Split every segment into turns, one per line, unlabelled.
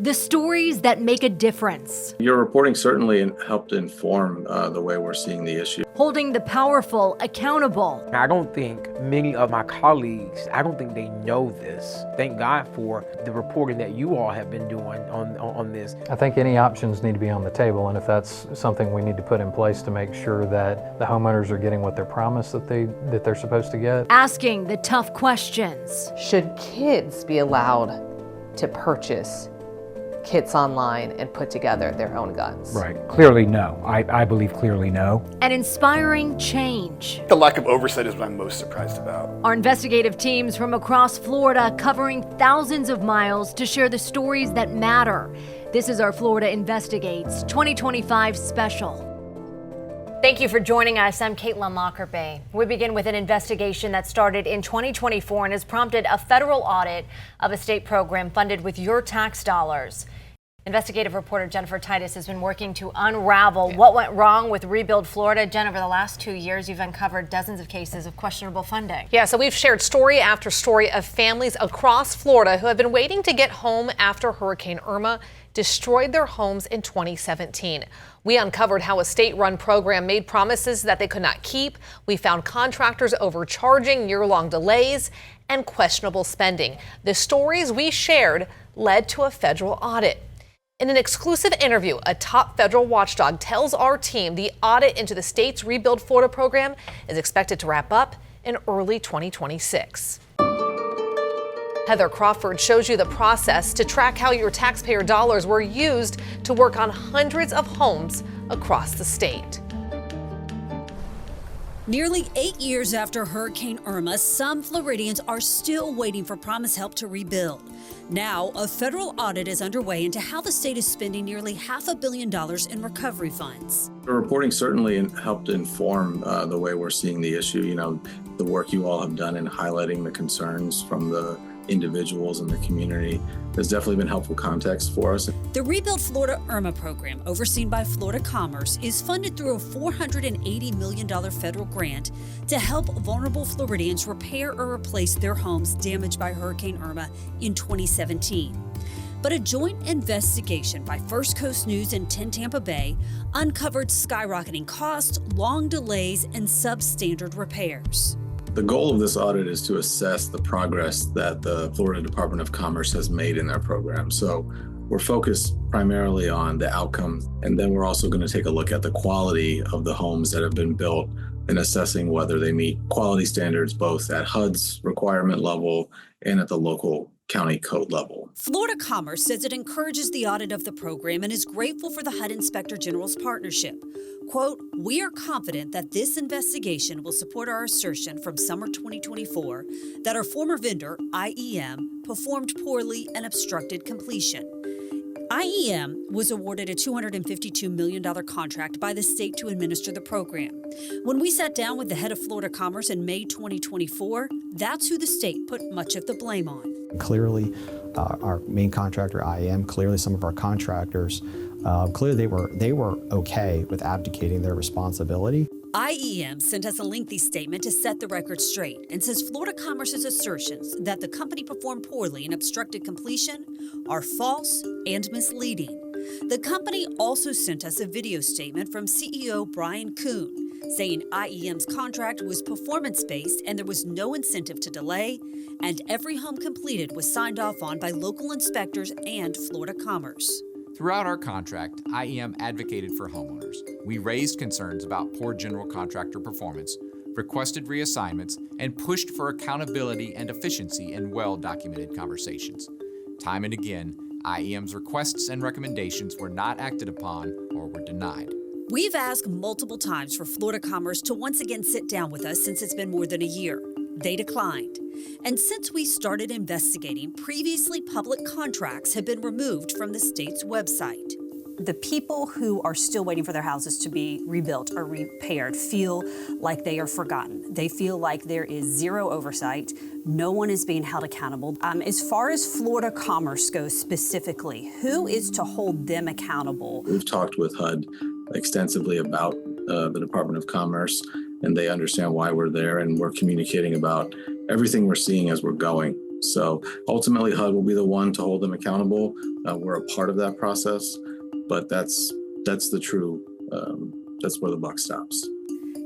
The stories that make a difference.
Your reporting certainly helped inform the way we're seeing the issue.
Holding the powerful accountable.
I don't think many of my colleagues, I don't think they know this. Thank God for the reporting that you all have been doing on this.
I think any options need to be on the table, and if that's something we need to put in place to make sure that the homeowners are getting what they're promised that they're supposed to get.
Asking the tough questions.
Should kids be allowed to purchase kits online and put together their own guns?
Right. Clearly no. I believe clearly no.
And inspiring change.
The lack of oversight is what I'm most surprised about.
Our investigative teams from across Florida covering thousands of miles to share the stories that matter. This is our Florida Investigates 2025 special. Thank you for joining us. I'm Caitlin Lockerbie. We begin with an investigation that started in 2024 and has prompted a federal audit of a state program funded with your tax dollars. Investigative reporter Jennifer Titus has been working to unravel what went wrong with Rebuild Florida. Jen, over the last 2 years, you've uncovered dozens of cases of questionable funding.
Yeah, so we've shared story after story of families across Florida who have been waiting to get home after Hurricane Irma destroyed their homes in 2017. We uncovered how a state-run program made promises that they could not keep. We found contractors overcharging, year-long delays, and questionable spending. The stories we shared led to a federal audit. In an exclusive interview, a top federal watchdog tells our team the audit into the state's Rebuild Florida program is expected to wrap up in early 2026. Heather Crawford shows you the process to track how your taxpayer dollars were used to work on hundreds of homes across the state.
Nearly 8 years after Hurricane Irma, some Floridians are still waiting for Promise Help to rebuild. Now, a federal audit is underway into how the state is spending nearly $500 million in recovery funds.
The reporting certainly helped inform the way we're seeing the issue. You know, the work you all have done in highlighting the concerns from the individuals in the community has definitely been helpful context for us.
The Rebuild Florida Irma program, overseen by Florida Commerce, is funded through a $480 million federal grant to help vulnerable Floridians repair or replace their homes damaged by Hurricane Irma in 2017. But a joint investigation by First Coast News and 10 Tampa Bay uncovered skyrocketing costs, long delays, and substandard repairs.
The goal of this audit is to assess the progress that the Florida Department of Commerce has made in their program. So we're focused primarily on the outcomes, and then we're also going to take a look at the quality of the homes that have been built and assessing whether they meet quality standards both at HUD's requirement level and at the local county code level.
Florida Commerce says it encourages the audit of the program and is grateful for the HUD Inspector General's partnership. Quote, "We are confident that this investigation will support our assertion from summer 2024 that our former vendor, IEM, performed poorly and obstructed completion." IEM was awarded a $252 million contract by the state to administer the program. When we sat down with the head of Florida Commerce in May 2024, that's who the state put much of the blame on.
Clearly, our main contractor, IEM, clearly some of our contractors, clearly they were okay with abdicating their responsibility.
IEM sent us a lengthy statement to set the record straight and says Florida Commerce's assertions that the company performed poorly and obstructed completion are false and misleading. The company also sent us a video statement from CEO Brian Kuhn saying IEM's contract was performance-based and there was no incentive to delay, and every home completed was signed off on by local inspectors and Florida Commerce.
Throughout our contract, IEM advocated for homeowners. We raised concerns about poor general contractor performance, requested reassignments, and pushed for accountability and efficiency in well-documented conversations. Time and again, IEM's requests and recommendations were not acted upon or were denied.
We've asked multiple times for Florida Commerce to once again sit down with us since it's been more than a year. They declined. And since we started investigating, previously public contracts have been removed from the state's website. The people who are still waiting for their houses to be rebuilt or repaired feel like they are forgotten. They feel like there is zero oversight. No one is being held accountable. As far as Florida Commerce goes specifically, who is to hold them accountable?
We've talked with HUD extensively about the Department of Commerce, and they understand why we're there, and we're communicating about everything we're seeing as we're going. So ultimately, HUD will be the one to hold them accountable. We're a part of that process, but that's the true, that's where the buck stops.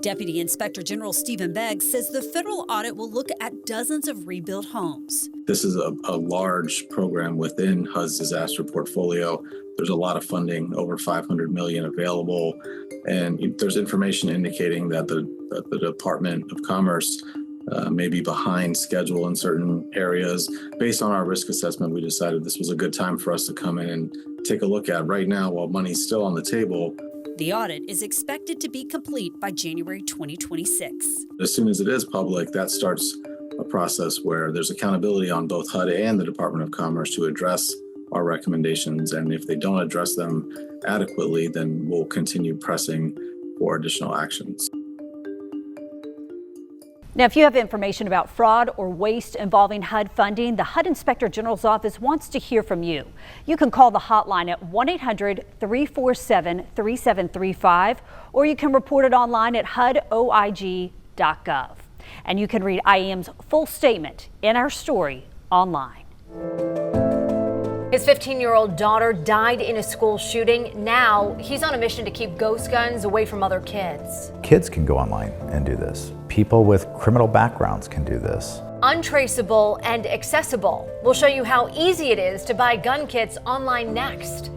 Deputy Inspector General Stephen Begg says the federal audit will look at dozens of rebuilt homes.
This is a large program within HUD's disaster portfolio. There's a lot of funding, over $500 million available, and there's information indicating that the Department of Commerce may be behind schedule in certain areas. Based on our risk assessment, we decided this was a good time for us to come in and take a look at. Right now, while money's still on the table,
the audit is expected to be complete by January 2026.
As soon as it is public, that starts a process where there's accountability on both HUD and the Department of Commerce to address our recommendations. And if they don't address them adequately, then we'll continue pressing for additional actions.
Now, if you have information about fraud or waste involving HUD funding, the HUD Inspector General's office wants to hear from you. You can call the hotline at 1-800-347-3735, or you can report it online at hudoig.gov. And you can read IEM's full statement in our story online.
His 15-year-old daughter died in a school shooting. Now he's on a mission to keep ghost guns away from other kids.
Kids can go online and do this. People with criminal backgrounds can do this.
Untraceable and accessible. We'll show you how easy it is to buy gun kits online next.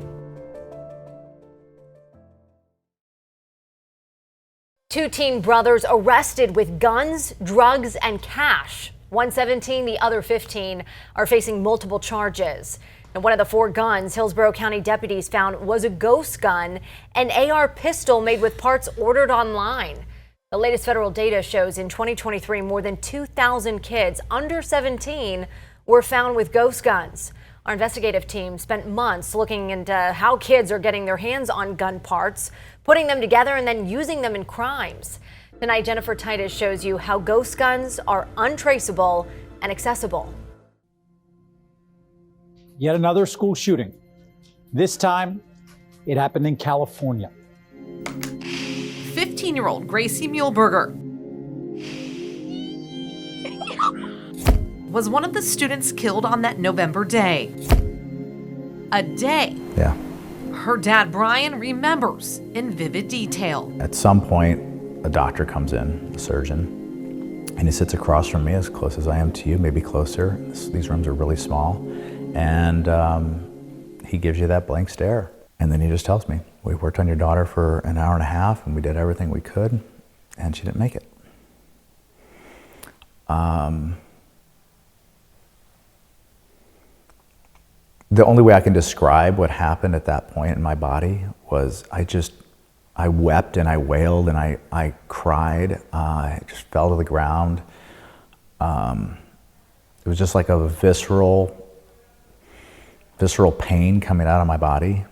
Two teen brothers arrested with guns, drugs, and cash. One 17, the other 15 are facing multiple charges. And one of the 4 guns Hillsborough County deputies found was a ghost gun, an AR pistol made with parts ordered online. The latest federal data shows in 2023, more than 2,000 kids under 17 were found with ghost guns. Our investigative team spent months looking into how kids are getting their hands on gun parts, putting them together, and then using them in crimes. Tonight, Jennifer Titus shows you how ghost guns are untraceable and accessible.
Yet another school shooting. This time, it happened in California.
15-year-old Gracie Muehlberger was one of the students killed on that November day. A day her dad, Brian, remembers in vivid detail.
At some point, a doctor comes in, a surgeon, and he sits across from me as close as I am to you, maybe closer. These rooms are really small. And he gives you that blank stare. And then he just tells me, we worked on your daughter for an hour and a half and we did everything we could and she didn't make it. The only way I can describe what happened at that point in my body was I wept and I wailed and I cried. I just fell to the ground. It was just like a visceral pain coming out of my body.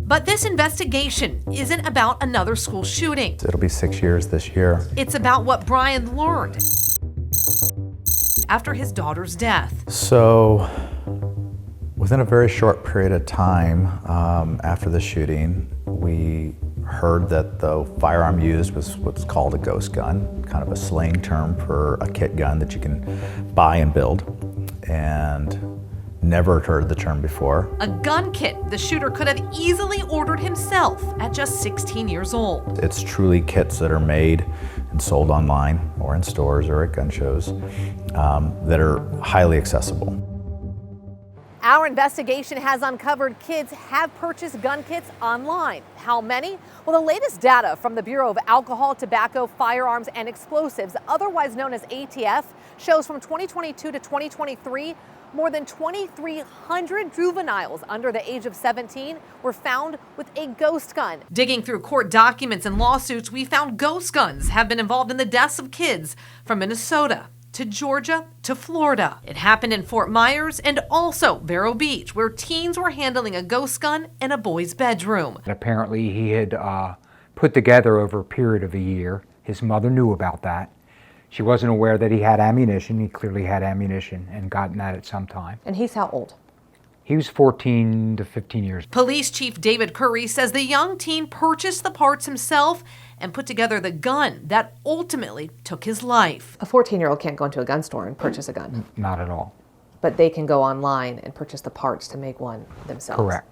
But this investigation isn't about another school shooting.
It'll be 6 years this year.
It's about what Brian learned after his daughter's death.
So, within a very short period of time after the shooting, we heard that the firearm used was what's called a ghost gun, kind of a slang term for a kit gun that you can buy and build. And never heard the term before.
A gun kit the shooter could have easily ordered himself at just 16 years old.
It's truly kits that are made and sold online or in stores or at gun shows that are highly accessible.
Our investigation has uncovered kids have purchased gun kits online. How many? Well, the latest data from the Bureau of Alcohol, Tobacco, Firearms, and Explosives, otherwise known as ATF, shows from 2022 to 2023, more than 2,300 juveniles under the age of 17 were found with a ghost gun. Digging through court documents and lawsuits, we found ghost guns have been involved in the deaths of kids from Minnesota to Georgia to Florida. It happened in Fort Myers and also Vero Beach, where teens were handling a ghost gun in a boy's bedroom.
And apparently he had put together over a period of a year. His mother knew about that. She wasn't aware that he had ammunition. He clearly had ammunition and gotten that at some time.
And he's how old?
He was 14 to 15 years.
Police Chief David Curry says the young teen purchased the parts himself and put together the gun that ultimately took his life.
A 14-year-old can't go into a gun store and purchase a gun.
Not at all.
But they can go online and purchase the parts to make one themselves.
Correct.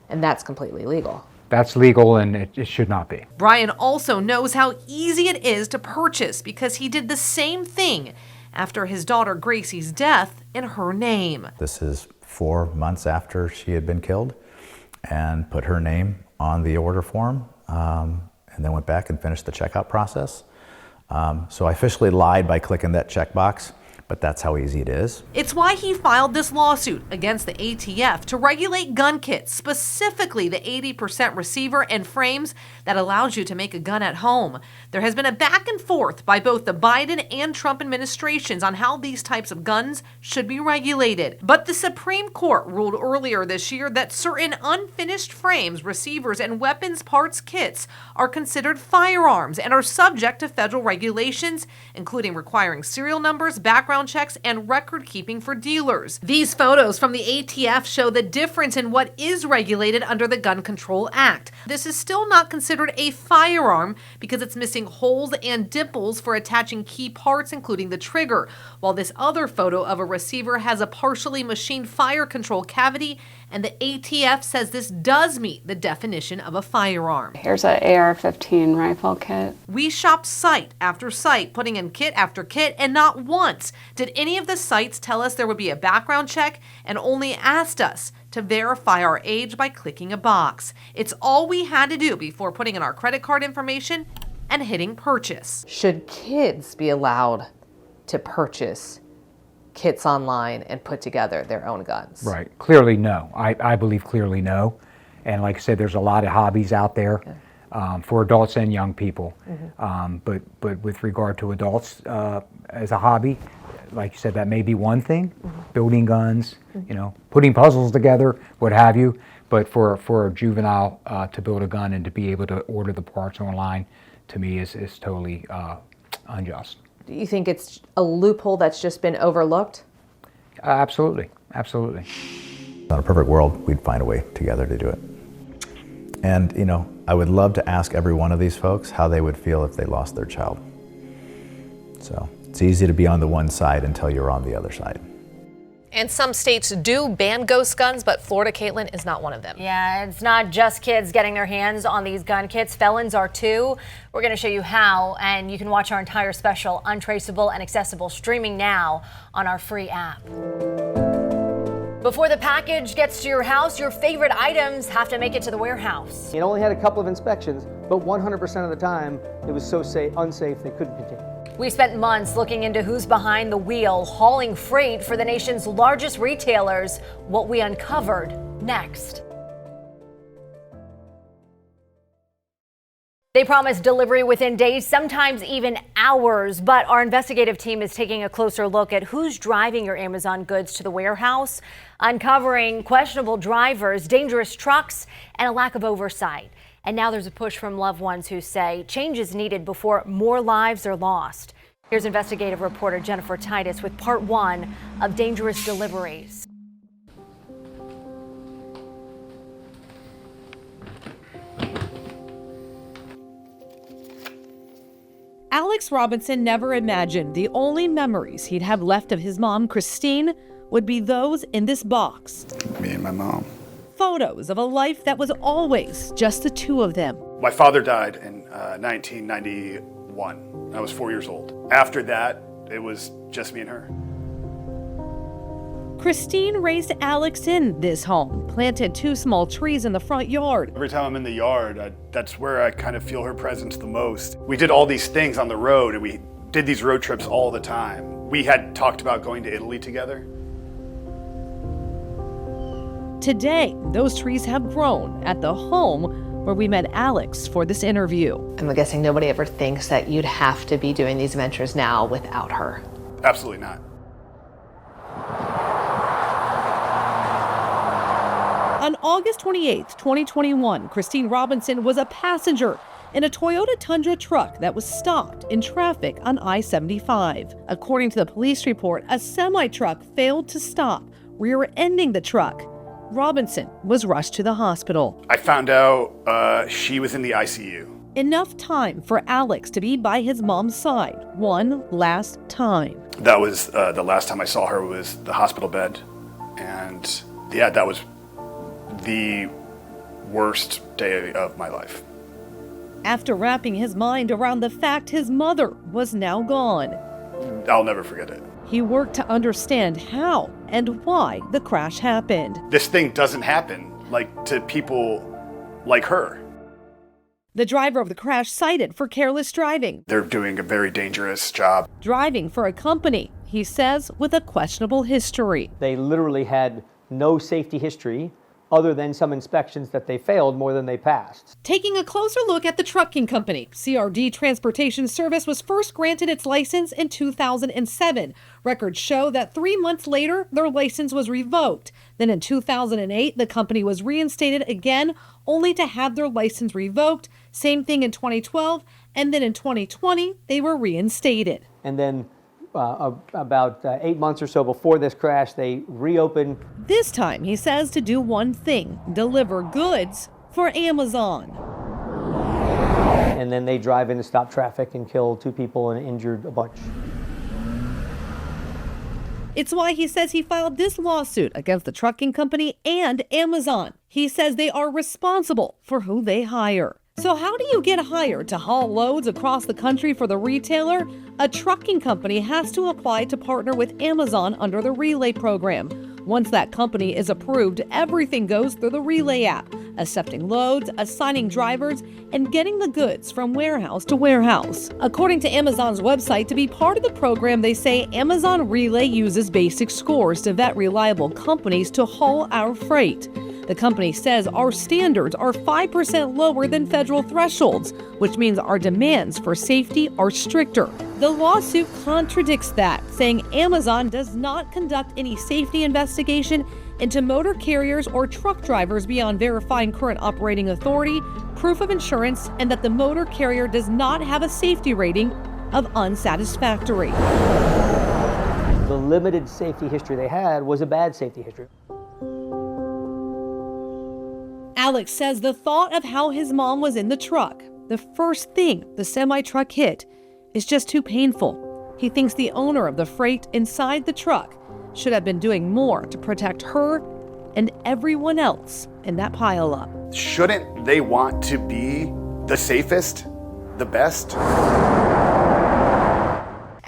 And that's completely legal.
That's legal, and it should not be.
Brian also knows how easy it is to purchase because he did the same thing after his daughter Gracie's death in her name.
This is 4 months after she had been killed, and put her name on the order form, and then went back and finished the checkout process. So I officially lied by clicking that checkbox, but that's how easy it is.
It's why he filed this lawsuit against the ATF to regulate gun kits, specifically the 80% receiver and frames that allows you to make a gun at home. There has been a back and forth by both the Biden and Trump administrations on how these types of guns should be regulated. But the Supreme Court ruled earlier this year that certain unfinished frames, receivers, and weapons parts kits are considered firearms and are subject to federal regulations, including requiring serial numbers, background checks, and record keeping for dealers. These photos from the ATF show the difference in what is regulated under the Gun Control Act. This is still not considered a firearm because it's missing holes and dimples for attaching key parts, including the trigger, while this other photo of a receiver has a partially machined fire control cavity, and the ATF says this does meet the definition of a firearm.
Here's an AR-15 rifle kit.
We shopped site after site, putting in kit after kit, and not once did any of the sites tell us there would be a background check, and only asked us to verify our age by clicking a box. It's all we had to do before putting in our credit card information and hitting purchase.
Should kids be allowed to purchase kits online and put together their own guns?
Right. Clearly, no. I believe clearly no. And like I said, there's a lot of hobbies out there for adults and young people. But with regard to adults as a hobby, like you said, that may be one thing. Building guns, putting puzzles together, what have you. But for a juvenile to build a gun and to be able to order the parts online, to me is totally unjust.
Do you think it's a loophole that's just been overlooked?
Absolutely, absolutely.
In a perfect world, we'd find a way together to do it. And, I would love to ask every one of these folks how they would feel if they lost their child. So it's easy to be on the one side until you're on the other side.
And some states do ban ghost guns, but Florida, Caitlin, is not one of them.
Yeah, it's not just kids getting their hands on these gun kits. Felons are too. We're going to show you how, and you can watch our entire special, Untraceable and Accessible, streaming now on our free app. Before the package gets to your house, your favorite items have to make it to the warehouse.
It only had a couple of inspections, but 100% of the time, it was so unsafe they couldn't continue.
We spent months looking into who's behind the wheel, hauling freight for the nation's largest retailers. What we uncovered next. They promise delivery within days, sometimes even hours, but our investigative team is taking a closer look at who's driving your Amazon goods to the warehouse, uncovering questionable drivers, dangerous trucks, and a lack of oversight. And now there's a push from loved ones who say change is needed before more lives are lost. Here's investigative reporter Jennifer Titus with part 1 of Dangerous Deliveries.
Alex Robinson never imagined the only memories he'd have left of his mom, Christine, would be those in this box.
Me and my mom.
Photos of a life that was always just the two of them.
My father died in 1991. I was 4 years old. After that, it was just me and her.
Christine raised Alex in this home, planted 2 small trees in the front yard.
Every time I'm in the yard, that's where I kind of feel her presence the most. We did all these things on the road, and we did these road trips all the time. We had talked about going to Italy together.
Today, those trees have grown at the home where we met Alex for this interview.
I'm guessing nobody ever thinks that you'd have to be doing these ventures now without her.
Absolutely not.
On August 28, 2021, Christine Robinson was a passenger in a Toyota Tundra truck that was stopped in traffic on I-75. According to the police report, a semi-truck failed to stop, rear-ending the truck. Robinson was rushed to the hospital.
I found out she was in the ICU.
Enough time for Alex to be by his mom's side one last time.
That was the last time I saw her was the hospital bed. And yeah, that was the worst day of my life.
After wrapping his mind around the fact his mother was now gone,
I'll never forget it.
he worked to understand how and why the crash happened.
This thing doesn't happen to people like her.
The driver of the crash cited for careless driving.
They're doing a very dangerous job.
Driving for a company, he says, with a questionable history.
They literally had no safety history other than some inspections that they failed more than they passed.
Taking a closer look at the trucking company, CRD Transportation Service was first granted its license in 2007. Records show that 3 months later, their license was revoked. Then in 2008, the company was reinstated again, only to have their license revoked. Same thing in 2012, and then in 2020, they were reinstated.
And then about 8 months or so before this crash, they reopened.
This time, he says, to do one thing, deliver goods for Amazon.
And then they drive in to stop traffic and kill 2 people and injured a bunch.
It's why he says he filed this lawsuit against the trucking company and Amazon. He says they are responsible for who they hire. So how do you get hired to haul loads across the country for the retailer? A trucking company has to apply to partner with Amazon under the Relay program. Once that company is approved, everything goes through the Relay app, accepting loads, assigning drivers, and getting the goods from warehouse to warehouse. According to Amazon's website, to be part of the program, they say Amazon Relay uses basic scores to vet reliable companies to haul our freight. The company says our standards are 5% lower than federal thresholds, which means our demands for safety are stricter. The lawsuit contradicts that, saying Amazon does not conduct any safety investigation into motor carriers or truck drivers beyond verifying current operating authority, proof of insurance, and that the motor carrier does not have a safety rating of unsatisfactory.
The limited safety history they had was a bad safety history.
Alex says the thought of how his mom was in the truck, the first thing the semi-truck hit, is just too painful. He thinks the owner of the freight inside the truck should have been doing more to protect her and everyone else in that pileup.
Shouldn't they want to be the safest, the best?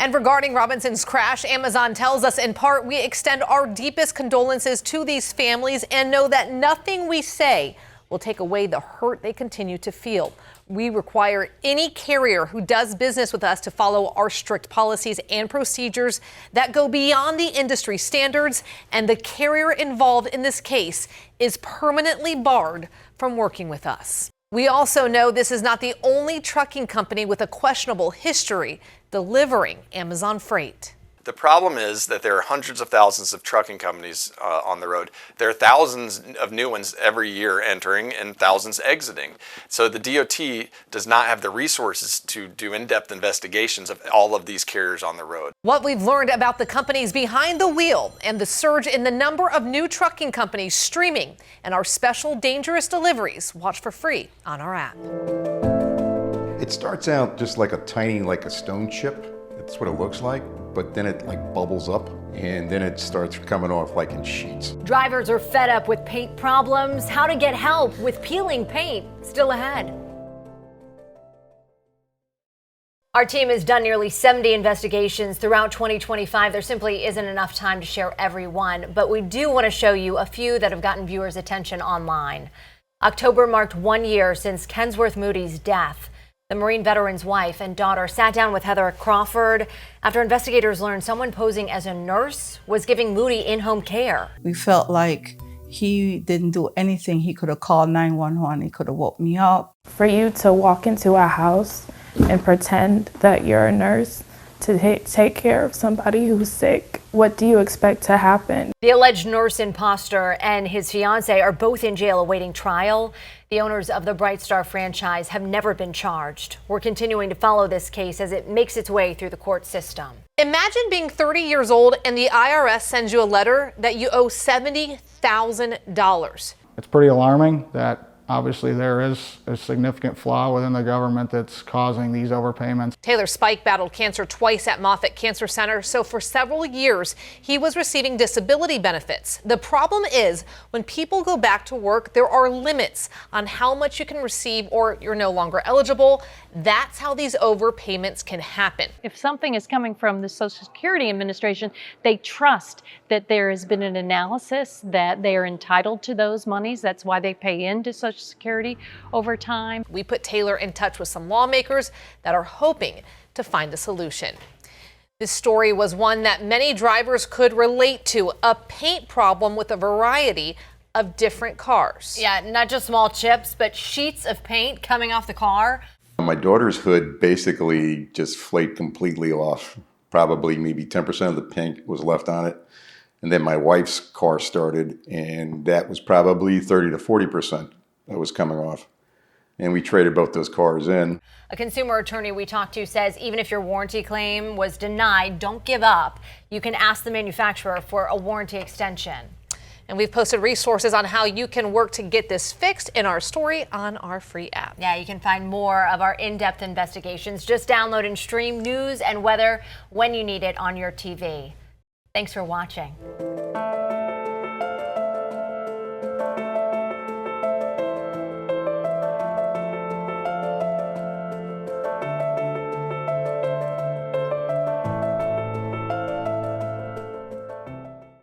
And regarding Robinson's crash, Amazon tells us in part, we extend our deepest condolences to these families and know that nothing we say will take away the hurt they continue to feel. We require any carrier who does business with us to follow our strict policies and procedures that go beyond the industry standards, and the carrier involved in this case is permanently barred from working with us. We also know this is not the only trucking company with a questionable history delivering Amazon freight.
The problem is that there are hundreds of thousands of trucking companies on the road. There are thousands of new ones every year entering and thousands exiting. So the DOT does not have the resources to do in-depth investigations of all of these carriers on the road.
What we've learned about the companies behind the wheel and the surge in the number of new trucking companies streaming and our special dangerous deliveries. Watch for free on our app.
It starts out just like a stone chip. That's what it looks like. But then it bubbles up and then it starts coming off in sheets.
Drivers are fed up with paint problems. How to get help with peeling paint still ahead. Our team has done nearly 70 investigations throughout 2025. There simply isn't enough time to share every one, but we do want to show you a few that have gotten viewers' attention online. October marked 1 year since Kensworth Moody's death. The Marine veteran's wife and daughter sat down with Heather Crawford after investigators learned someone posing as a nurse was giving Moody in-home care.
We felt like he didn't do anything. He could have called 911. He could have woke me up.
For you to walk into a house and pretend that you're a nurse to take care of somebody who's sick. What do you expect to happen?
The alleged nurse imposter and his fiance are both in jail awaiting trial. The owners of the Bright Star franchise have never been charged. We're continuing to follow this case as it makes its way through the court system.
Imagine being 30 years old and the IRS sends you a letter that you owe $70,000.
It's pretty alarming that obviously there is a significant flaw within the government that's causing these overpayments.
Taylor Spike battled cancer twice at Moffitt Cancer Center, so for several years he was receiving disability benefits. The problem is when people go back to work, there are limits on how much you can receive or you're no longer eligible. That's how these overpayments can happen.
If something is coming from the Social Security Administration, they trust that there has been an analysis that they are entitled to those monies. That's why they pay into Social Security over time.
We put Taylor in touch with some lawmakers that are hoping to find a solution. This story was one that many drivers could relate to, a paint problem with a variety of different cars.
Yeah, not just small chips, but sheets of paint coming off the car.
My daughter's hood basically just flaked completely off. Probably maybe 10% of the paint was left on it. And then my wife's car started, and that was probably 30 to 40% that was coming off. And we traded both those cars in.
A consumer attorney we talked to says even if your warranty claim was denied, don't give up. You can ask the manufacturer for a warranty extension.
And we've posted resources on how you can work to get this fixed in our story on our free app.
Yeah, you can find more of our in-depth investigations. Just download and stream news and weather when you need it on your TV. Thanks for watching.